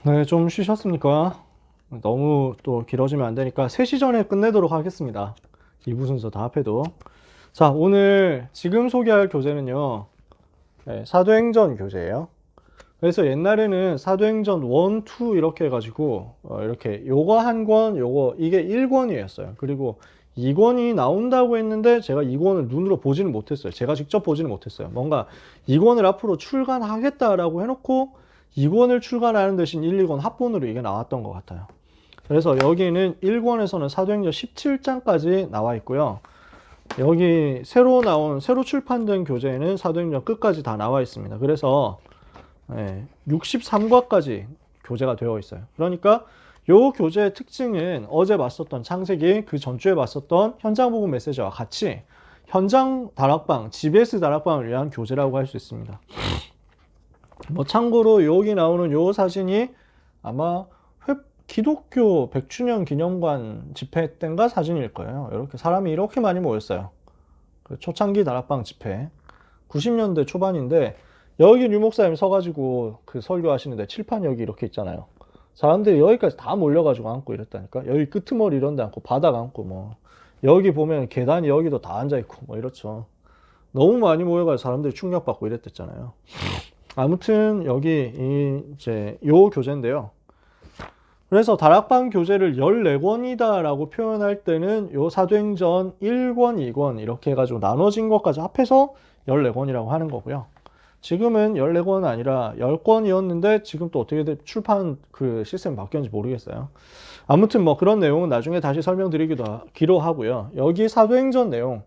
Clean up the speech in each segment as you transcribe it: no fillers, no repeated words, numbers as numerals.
네, 좀 쉬셨습니까? 너무 또 길어지면 안 되니까 3시 전에 끝내도록 하겠습니다. 2부 순서 다 합해도. 자, 오늘 지금 소개할 교재는요. 네, 사도행전 교재예요. 그래서 옛날에는 사도행전 1, 2 이렇게 해가지고 이렇게 요거 한 권, 요거 이게 1권이었어요. 그리고 2권이 나온다고 했는데 제가 2권을 눈으로 보지는 못했어요. 제가 직접 보지는 못했어요. 뭔가 2권을 앞으로 출간하겠다라고 해놓고 2권을 출간하는 대신 1, 2권 합본으로 이게 나왔던 것 같아요. 그래서 여기는 1권에서는 사도행전 17장까지 나와 있고요. 여기 새로 출판된 교재에는 사도행전 끝까지 다 나와 있습니다. 그래서 63과까지 교재가 되어 있어요. 그러니까 요 교재의 특징은 어제 봤었던 창세기, 그 전주에 봤었던 현장복음 메시지와 같이 현장 다락방, GBS 다락방을 위한 교재라고 할 수 있습니다. 뭐 참고로 여기 나오는 요 사진이 아마 기독교 100주년 기념관 집회 때인가 사진일 거예요. 이렇게 사람이 이렇게 많이 모였어요. 그 초창기 다락방 집회 90년대 초반인데 여기 류 목사님 서가지고 그 설교하시는데 칠판 여기 이렇게 있잖아요. 사람들이 여기까지 다 몰려가지고 앉고 이랬다니까. 여기 끄트머리 이런 데 앉고 바닥 앉고 뭐 여기 보면 계단이 여기도 다 앉아있고 뭐 이렇죠. 너무 많이 모여가지고 사람들이 충격받고 이랬댔잖아요. 아무튼 여기 이제 요 교재인데요. 그래서 다락방 교재를 14권이다 라고 표현할 때는 요 사도행전 1권, 2권 이렇게 해가지고 나눠진 것까지 합해서 14권이라고 하는 거고요. 지금은 14권 아니라 10권이었는데 지금 또 어떻게 출판 그 시스템이 바뀌었는지 모르겠어요. 아무튼 뭐 그런 내용은 나중에 다시 설명드리기로 하고요. 여기 사도행전 내용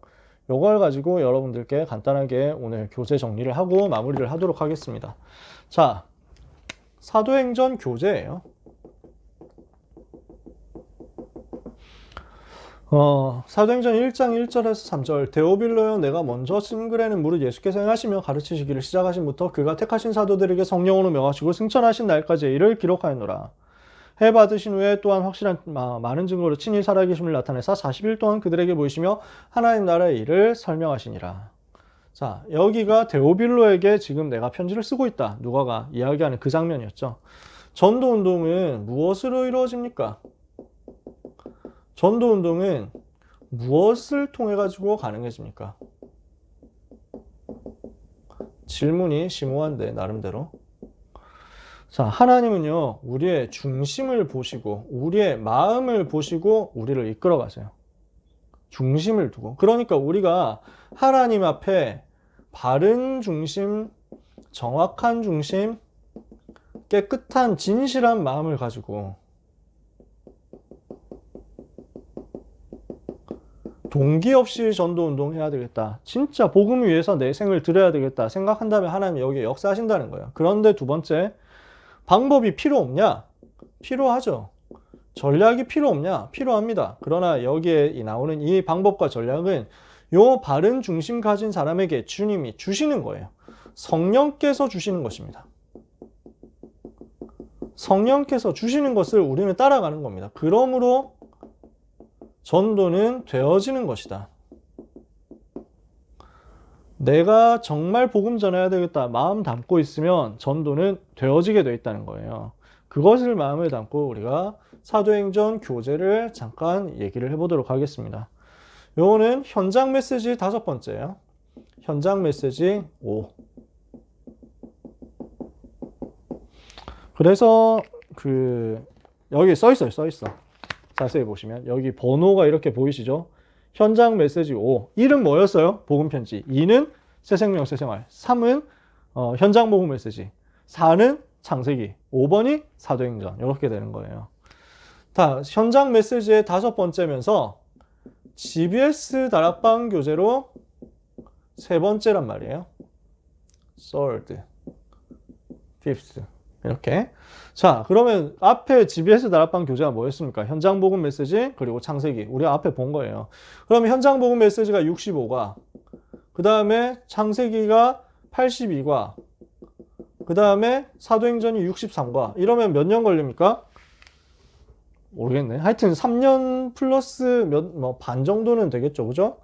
요걸 가지고 여러분들께 간단하게 오늘 교재 정리를 하고 마무리를 하도록 하겠습니다. 자, 사도행전 교재예요. 사도행전 1장 1절에서 3절 데오빌로여 내가 먼저 쓴 글에는 무릇 예수께서 행하시며 가르치시기를 시작하신부터 그가 택하신 사도들에게 성령으로 명하시고 승천하신 날까지의 일을 기록하였노라. 해 받으신 후에 또한 확실한 많은 증거로 친히 살아계심을 나타내사 40일 동안 그들에게 보이시며 하나님 나라의 일을 설명하시니라. 자, 여기가 데오빌로에게 지금 내가 편지를 쓰고 있다. 누가가 이야기하는 그 장면이었죠. 전도운동은 무엇으로 이루어집니까? 전도운동은 무엇을 통해 가지고 가능해집니까? 질문이 심오한데 나름대로. 자, 하나님은요 우리의 중심을 보시고 우리의 마음을 보시고 우리를 이끌어 가세요. 중심을 두고. 그러니까 우리가 하나님 앞에 바른 중심, 정확한 중심, 깨끗한 진실한 마음을 가지고 동기 없이 전도운동 해야 되겠다. 진짜 복음 위해서 내 생을 드려야 되겠다 생각한다면 하나님 여기에 역사하신다는 거예요. 그런데 두 번째, 방법이 필요 없냐? 필요하죠. 전략이 필요 없냐? 필요합니다. 그러나 여기에 나오는 이 방법과 전략은 요 바른 중심 가진 사람에게 주님이 주시는 거예요. 성령께서 주시는 것입니다. 성령께서 주시는 것을 우리는 따라가는 겁니다. 그러므로 전도는 되어지는 것이다. 내가 정말 복음 전해야 되겠다 마음 담고 있으면 전도는 되어지게 되어 있다는 거예요. 그것을 마음에 담고 우리가 사도행전 교재를 잠깐 얘기를 해보도록 하겠습니다. 요거는 현장 메시지 5번째예요. 현장 메시지 5. 그래서 여기 써 있어요. 자세히 보시면 여기 번호가 이렇게 보이시죠? 현장 메시지 5. 1은 뭐였어요? 복음편지. 2는 새생명 새생활. 3은 현장 복음 메시지. 4는 창세기. 5번이 사도행전. 이렇게 되는 거예요. 자, 현장 메시지의 5번째면서 GBS 다락방 교재로 3번째란 말이에요. third, fifth. 이렇게. 자, 그러면 앞에 GBS 다락방 교재가 뭐였습니까? 현장 복음 메시지 그리고 창세기. 우리가 앞에 본 거예요. 그러면 현장 복음 메시지가 65과, 그 다음에 창세기가 82과, 그 다음에 사도행전이 63과. 이러면 몇 년 걸립니까? 모르겠네. 하여튼 3년 플러스 반 정도는 되겠죠. 그죠?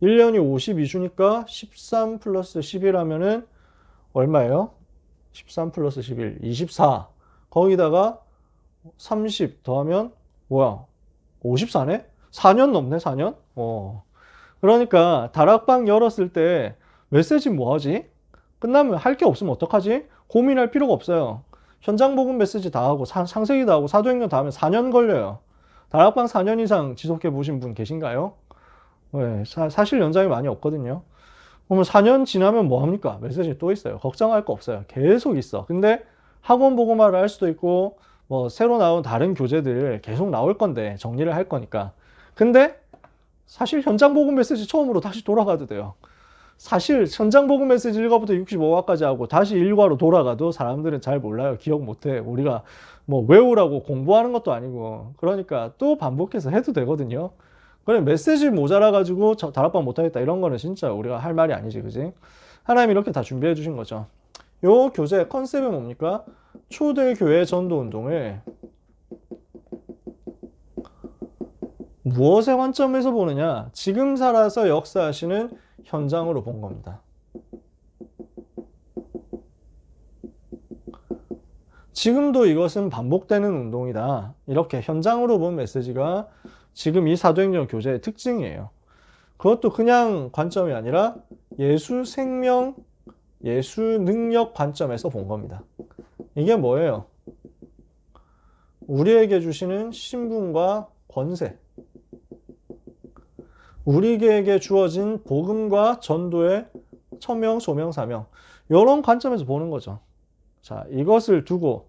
1년이 52주니까 13 플러스 11 하면은 얼마예요? 13 플러스 11, 24. 거기다가 30 더하면 뭐야? 54네? 4년 넘네, 4년? 그러니까 다락방 열었을 때 메시지 뭐 하지? 끝나면 할 게 없으면 어떡하지? 고민할 필요가 없어요. 현장 복음 메시지 다 하고 상세기 다 하고 사도행전 다 하면 4년 걸려요. 다락방 4년 이상 지속해 보신 분 계신가요? 네, 사실 연장이 많이 없거든요. 그러면 4년 지나면 뭐 합니까? 메시지 또 있어요. 걱정할 거 없어요. 계속 있어. 근데 학원 복음화를 할 수도 있고 뭐 새로 나온 다른 교재들 계속 나올 건데 정리를 할 거니까. 근데 사실 현장 복음 메시지 처음으로 다시 돌아가도 돼요. 사실 현장 복음 메시지 1과부터 65과까지 하고 다시 1과로 돌아가도 사람들은 잘 몰라요. 기억 못해. 우리가 뭐 외우라고 공부하는 것도 아니고. 그러니까 또 반복해서 해도 되거든요. 그래 메시지 모자라 가지고 다락방 못하겠다 이런 거는 진짜 우리가 할 말이 아니지, 그지? 하나님 이렇게 다 준비해 주신 거죠. 요 교재 컨셉이 뭡니까? 초대교회 전도 운동을 무엇의 관점에서 보느냐? 지금 살아서 역사하시는 현장으로 본 겁니다. 지금도 이것은 반복되는 운동이다. 이렇게 현장으로 본 메시지가 지금 이 사도행전 교재의 특징이에요. 그것도 그냥 관점이 아니라 예수 생명, 예수 능력 관점에서 본 겁니다. 이게 뭐예요? 우리에게 주시는 신분과 권세, 우리에게 주어진 복음과 전도의 천명, 소명, 사명 이런 관점에서 보는 거죠. 자, 이것을 두고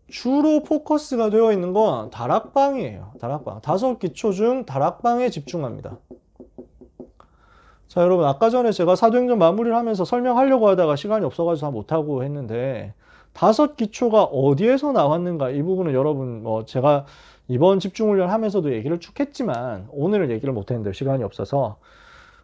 주로 포커스가 되어 있는 건 다락방이에요. 다락방. 5기초 중 다락방에 집중합니다. 자, 여러분 아까 전에 제가 사도행전 마무리를 하면서 설명하려고 하다가 시간이 없어가지고 다 못하고 했는데 5기초가 어디에서 나왔는가 이 부분은 여러분 제가 이번 집중훈련 하면서도 얘기를 쭉 했지만 오늘은 얘기를 못했는데 시간이 없어서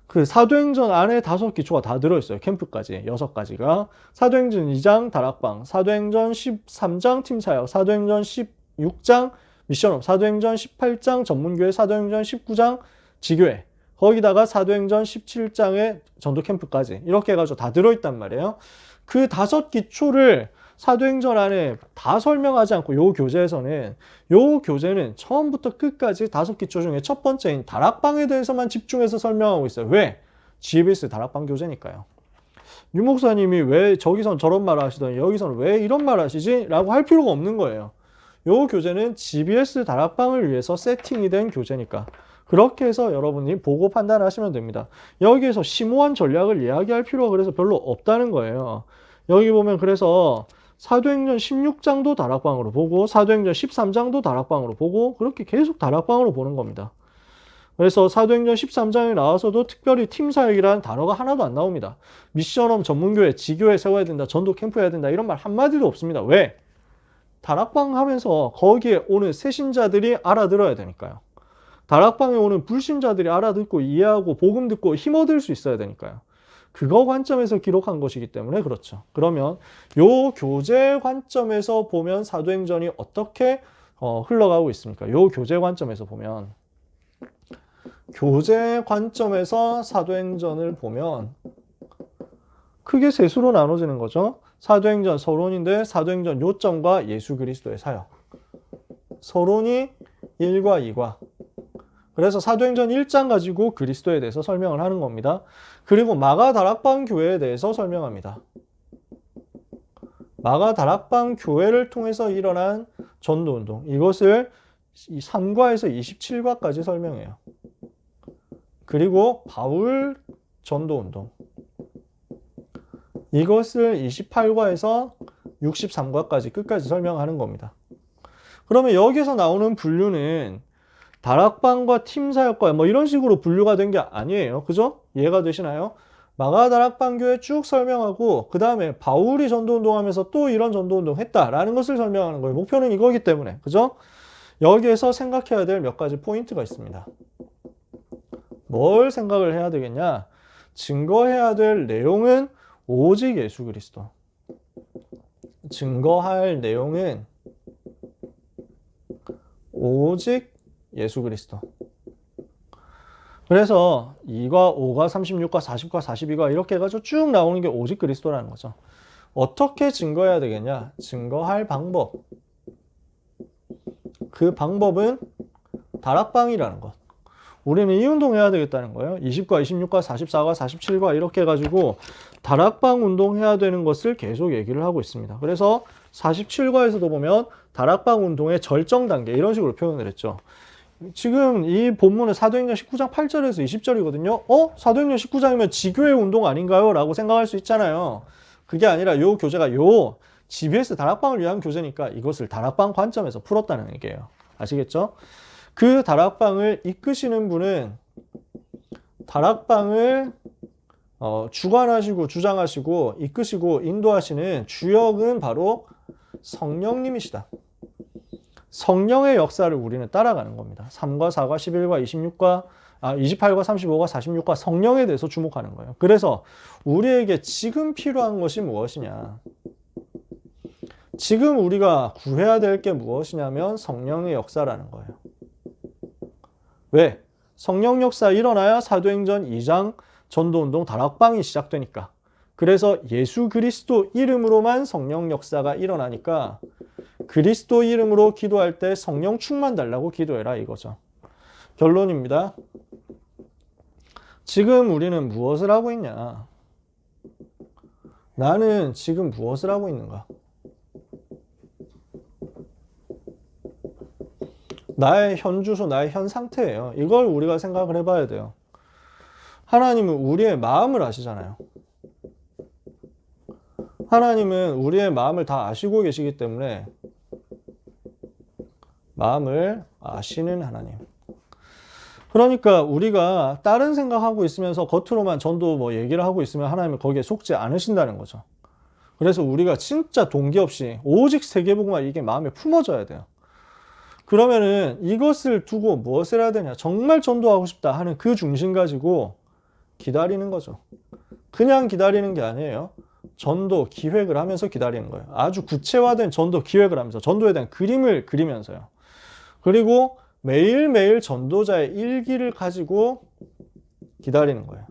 그 사도행전 안에 5기초가 다 들어있어요. 캠프까지 6가지가 사도행전 2장 다락방, 사도행전 13장 팀사역, 사도행전 16장 미션업, 사도행전 18장 전문교회, 사도행전 19장 지교회, 거기다가 사도행전 17장의 전도 캠프까지 이렇게 해가지고 다 들어있단 말이에요. 그 5기초를 사도행전 안에 다 설명하지 않고 요 교재에서는 요 교재는 처음부터 끝까지 5기초 중에 첫 번째인 다락방에 대해서만 집중해서 설명하고 있어요. 왜? GBS 다락방 교재니까요. 유 목사님이 왜 저기선 저런 말을 하시더니 여기서는 왜 이런 말을 하시지? 라고 할 필요가 없는 거예요. 요 교재는 GBS 다락방을 위해서 세팅이 된 교재니까. 그렇게 해서 여러분이 보고 판단하시면 됩니다. 여기에서 심오한 전략을 이야기할 필요가 그래서 별로 없다는 거예요. 여기 보면 그래서 사도행전 16장도 다락방으로 보고 사도행전 13장도 다락방으로 보고 그렇게 계속 다락방으로 보는 겁니다. 그래서 사도행전 13장에 나와서도 특별히 팀사역이라는 단어가 하나도 안 나옵니다. 미션홈 전문교회, 지교회 세워야 된다, 전도 캠프 해야 된다 이런 말 한마디도 없습니다. 왜? 다락방 하면서 거기에 오는 새신자들이 알아들어야 되니까요. 다락방에 오는 불신자들이 알아듣고 이해하고 복음 듣고 힘 얻을 수 있어야 되니까요. 그거 관점에서 기록한 것이기 때문에 그렇죠. 그러면 요 교재 관점에서 보면 사도행전이 어떻게 흘러가고 있습니까? 요 교재 관점에서 보면 교재 관점에서 사도행전을 보면 크게 세 수로 나눠지는 거죠. 사도행전 서론인데 사도행전 요점과 예수 그리스도의 사역. 서론이 1과 2과. 그래서 사도행전 1장 가지고 그리스도에 대해서 설명을 하는 겁니다. 그리고 마가 다락방 교회에 대해서 설명합니다. 마가 다락방 교회를 통해서 일어난 전도운동. 이것을 3과에서 27과까지 설명해요. 그리고 바울 전도운동. 이것을 28과에서 63과까지 끝까지 설명하는 겁니다. 그러면 여기서 나오는 분류는 다락방과 팀사역과 뭐 이런 식으로 분류가 된 게 아니에요. 그죠? 이해가 되시나요? 마가 다락방 교회 쭉 설명하고 그 다음에 바울이 전도운동하면서 또 이런 전도운동 했다라는 것을 설명하는 거예요. 목표는 이거기 때문에. 그죠? 여기에서 생각해야 될 몇 가지 포인트가 있습니다. 뭘 생각을 해야 되겠냐? 증거해야 될 내용은 오직 예수 그리스도. 증거할 내용은 오직 예수 그리스도. 그래서 2과, 5과, 36과, 40과, 42과 이렇게 해가지고 쭉 나오는 게 오직 그리스도라는 거죠. 어떻게 증거해야 되겠냐? 증거할 방법. 그 방법은 다락방이라는 것. 우리는 이 운동해야 되겠다는 거예요. 20과 26과 44과 47과 이렇게 해가지고 다락방 운동해야 되는 것을 계속 얘기를 하고 있습니다. 그래서 47과에서도 보면 다락방 운동의 절정 단계 이런 식으로 표현을 했죠. 지금 이 본문은 사도행전 19장 8절에서 20절이거든요. 사도행전 19장이면 지교의 운동 아닌가요? 라고 생각할 수 있잖아요. 그게 아니라 요 교재가 요 GBS 다락방을 위한 교재니까 이것을 다락방 관점에서 풀었다는 얘기예요. 아시겠죠? 그 다락방을 이끄시는 분은 다락방을 주관하시고 주장하시고 이끄시고 인도하시는 주역은 바로 성령님이시다. 성령의 역사를 우리는 따라가는 겁니다. 3과 4과 11과 28과 35과 46과 성령에 대해서 주목하는 거예요. 그래서 우리에게 지금 필요한 것이 무엇이냐? 지금 우리가 구해야 될 게 무엇이냐면 성령의 역사라는 거예요. 왜? 성령 역사 일어나야 사도행전 2장 전도운동 다락방이 시작되니까. 그래서 예수 그리스도 이름으로만 성령 역사가 일어나니까 그리스도 이름으로 기도할 때 성령 충만 달라고 기도해라 이거죠. 결론입니다. 지금 우리는 무엇을 하고 있냐? 나는 지금 무엇을 하고 있는가? 나의 현 주소, 나의 현 상태예요. 이걸 우리가 생각을 해봐야 돼요. 하나님은 우리의 마음을 아시잖아요. 하나님은 우리의 마음을 다 아시고 계시기 때문에 마음을 아시는 하나님. 그러니까 우리가 다른 생각하고 있으면서 겉으로만 전도 뭐 얘기를 하고 있으면 하나님은 거기에 속지 않으신다는 거죠. 그래서 우리가 진짜 동기 없이 오직 세계복음만 이게 마음에 품어져야 돼요. 그러면은 이것을 두고 무엇을 해야 되냐? 정말 전도하고 싶다 하는 그 중심 가지고 기다리는 거죠. 그냥 기다리는 게 아니에요. 전도 기획을 하면서 기다리는 거예요. 아주 구체화된 전도 기획을 하면서 전도에 대한 그림을 그리면서요. 그리고 매일매일 전도자의 일기를 가지고 기다리는 거예요.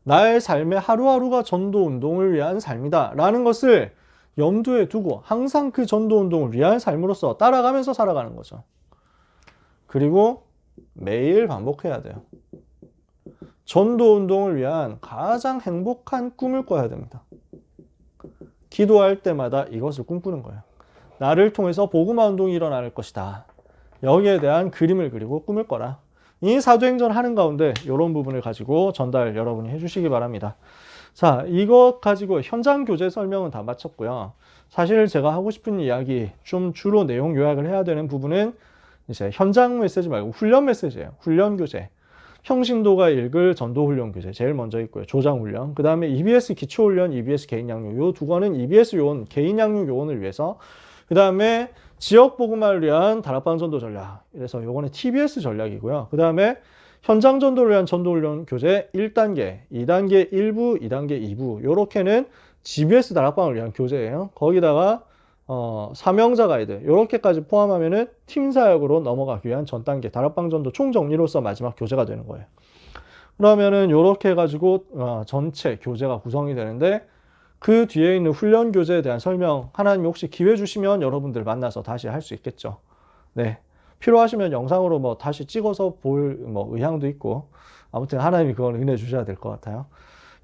나의 삶의 하루하루가 전도 운동을 위한 삶이다 라는 것을 염두에 두고 항상 그 전도 운동을 위한 삶으로서 따라가면서 살아가는 거죠. 그리고 매일 반복해야 돼요. 전도 운동을 위한 가장 행복한 꿈을 꿔야 됩니다. 기도할 때마다 이것을 꿈꾸는 거예요. 나를 통해서 복음화 운동이 일어날 것이다. 여기에 대한 그림을 그리고 꿈을 꿔라. 이 사도행전 하는 가운데 이런 부분을 가지고 전달 여러분이 해주시기 바랍니다. 자, 이것 가지고 현장 교재 설명은 다 마쳤고요. 사실 제가 하고 싶은 이야기, 좀 주로 내용 요약을 해야 되는 부분은 이제 현장 메시지 말고 훈련 메시지예요. 훈련 교재. 평신도가 읽을 전도훈련 교재 제일 먼저 있고요. 조장훈련. 그 다음에 EBS 기초훈련, EBS 개인양육. 요 두 권은 EBS 요원, 개인양육 요원을 위해서. 그 다음에 지역복음화를 위한 다락방 전도 전략. 그래서 요거는 TBS 전략이고요. 그 다음에 현장 전도를 위한 전도훈련 교재 1단계, 2단계 1부, 2단계 2부. 요렇게는 GBS 다락방을 위한 교재예요. 거기다가 사명자 가이드 이렇게까지 포함하면은 팀 사역으로 넘어가기 위한 전 단계 다락방 전도 총정리로서 마지막 교재가 되는 거예요. 그러면은 이렇게 해가지고 전체 교재가 구성이 되는데 그 뒤에 있는 훈련 교재에 대한 설명 하나님 혹시 기회 주시면 여러분들 만나서 다시 할 수 있겠죠. 네, 필요하시면 영상으로 뭐 다시 찍어서 볼 뭐 의향도 있고 아무튼 하나님이 그걸 은혜 주셔야 될 것 같아요.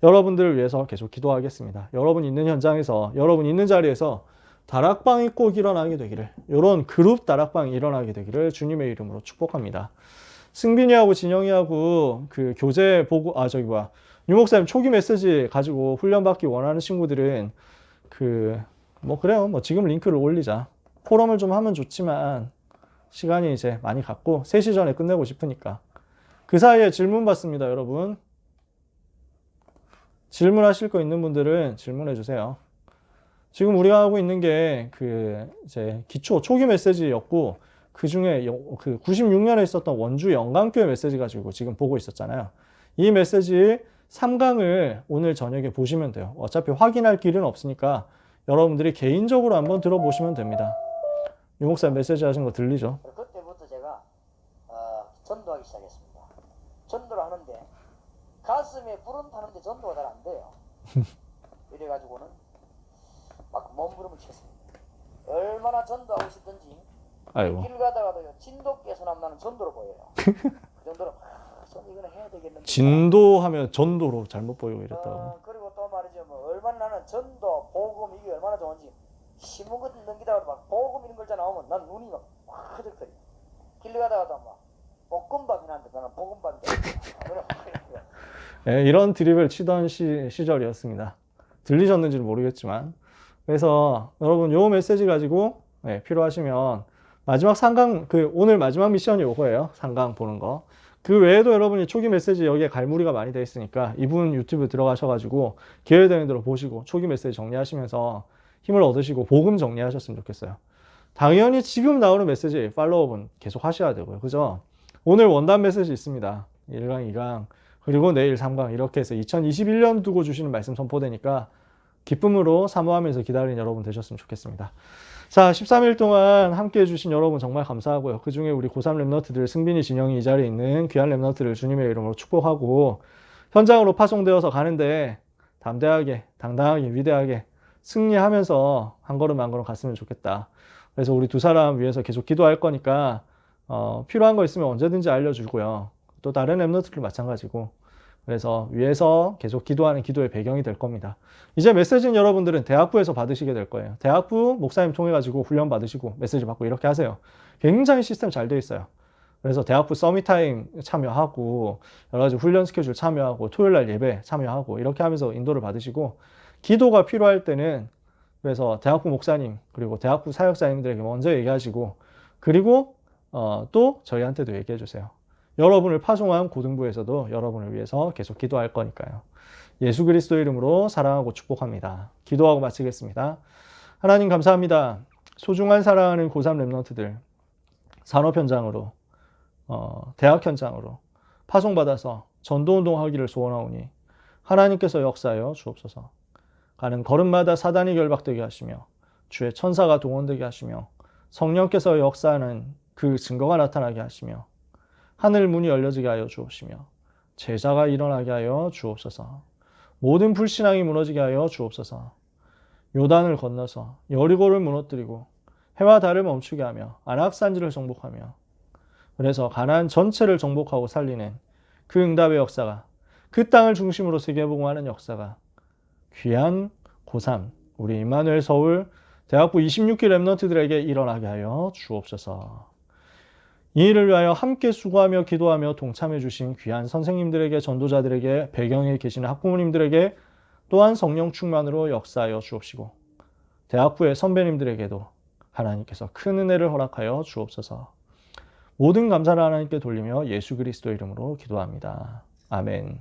여러분들을 위해서 계속 기도하겠습니다. 여러분 있는 현장에서 여러분 있는 자리에서 다락방이 꼭 일어나게 되기를, 이런 그룹 다락방이 일어나게 되기를 주님의 이름으로 축복합니다. 승빈이하고 진영이하고 그 교재 보고 유목사님 초기 메시지 가지고 훈련받기 원하는 친구들은 뭐 그래요. 뭐 지금 링크를 올리자. 포럼을 좀 하면 좋지만 시간이 이제 많이 갔고 3시 전에 끝내고 싶으니까. 그 사이에 질문 받습니다, 여러분. 질문하실 거 있는 분들은 질문해 주세요. 지금 우리가 하고 있는 게 이제 기초 초기 메시지였고 그 중에 그 96년에 있었던 원주 영광교회 메시지 가지고 지금 보고 있었잖아요. 이 메시지 3강을 오늘 저녁에 보시면 돼요. 어차피 확인할 길은 없으니까 여러분들이 개인적으로 한번 들어보시면 됩니다. 유목사 메시지 하신 거 들리죠? 그때부터 제가 전도하기 시작했습니다. 전도를 하는데 가슴에 불은 타는데 전도가 잘 안 돼요. 이래가지고는 막 몸부림을 쳤습니다. 얼마나 전도하고 싶든지 아이고. 길 가다가도요 진도께서 나는 전도로 보여요. 그 정도로 전 이거는 해야 되겠는데. 진도하면 전도로 잘못 보이고 이랬다고. 그리고 또 말이죠. 뭐 얼마나 나는 전도, 복음 이게 얼마나 좋은지 신문 같은 넘기다가도 막 복음 이런 글자 나오면 난 눈이 막 흐득거려. 길 가다가도 막 볶음밥이 나는데 나는 볶음밥이 네, 이런 드립을 치던 시절이었습니다. 들리셨는지는 모르겠지만. 그래서 여러분 요 메시지 가지고 네, 필요하시면 마지막 상강 오늘 마지막 미션이 요거예요. 상강 보는 거. 그 외에도 여러분이 초기 메시지 여기에 갈무리가 많이 돼 있으니까 이분 유튜브 들어가셔가지고 기회 되는 대로 보시고 초기 메시지 정리하시면서 힘을 얻으시고 복음 정리하셨으면 좋겠어요. 당연히 지금 나오는 메시지 팔로우업은 계속 하셔야 되고요. 그죠? 오늘 원단 메시지 있습니다. 1강, 2강, 그리고 내일 3강 이렇게 해서 2021년 두고 주시는 말씀 선포되니까 기쁨으로 사모하면서 기다리는 여러분 되셨으면 좋겠습니다. 자, 13일 동안 함께 해주신 여러분 정말 감사하고요. 그 중에 우리 고3 랩너트들 승빈이, 진영이 이 자리에 있는 귀한 랩너트를 주님의 이름으로 축복하고 현장으로 파송되어서 가는데 담대하게, 당당하게, 위대하게 승리하면서 한 걸음 한 걸음 갔으면 좋겠다. 그래서 우리 두 사람 위해서 계속 기도할 거니까 필요한 거 있으면 언제든지 알려주고요. 또 다른 랩너트들 마찬가지고 그래서 위에서 계속 기도하는 기도의 배경이 될 겁니다. 이제 메시지는 여러분들은 대학부에서 받으시게 될 거예요. 대학부 목사님 통해 가지고 훈련 받으시고 메시지 받고 이렇게 하세요. 굉장히 시스템 잘 돼 있어요. 그래서 대학부 서밋타임 참여하고 여러 가지 훈련 스케줄 참여하고 토요일날 예배 참여하고 이렇게 하면서 인도를 받으시고 기도가 필요할 때는 그래서 대학부 목사님 그리고 대학부 사역자님들에게 먼저 얘기하시고 그리고 또 저희한테도 얘기해 주세요. 여러분을 파송한 고등부에서도 여러분을 위해서 계속 기도할 거니까요. 예수 그리스도 이름으로 사랑하고 축복합니다. 기도하고 마치겠습니다. 하나님 감사합니다. 소중한 사랑하는 고3 랩런트들 산업 현장으로 대학 현장으로 파송받아서 전도운동하기를 소원하오니 하나님께서 역사하여 주옵소서. 가는 걸음마다 사단이 결박되게 하시며 주의 천사가 동원되게 하시며 성령께서 역사하는 그 증거가 나타나게 하시며 하늘 문이 열려지게 하여 주옵시며 제자가 일어나게 하여 주옵소서. 모든 불신앙이 무너지게 하여 주옵소서. 요단을 건너서 여리고를 무너뜨리고 해와 달을 멈추게 하며 안악산지를 정복하며 그래서 가나안 전체를 정복하고 살리는 그 응답의 역사가 그 땅을 중심으로 세계복음하는 역사가 귀한 고3 우리 임마누엘 서울 대학부 26기 랩런트들에게 일어나게 하여 주옵소서. 이 일을 위하여 함께 수고하며 기도하며 동참해 주신 귀한 선생님들에게 전도자들에게 배경에 계시는 학부모님들에게 또한 성령 충만으로 역사하여 주옵시고 대학부의 선배님들에게도 하나님께서 큰 은혜를 허락하여 주옵소서. 모든 감사를 하나님께 돌리며 예수 그리스도 이름으로 기도합니다. 아멘.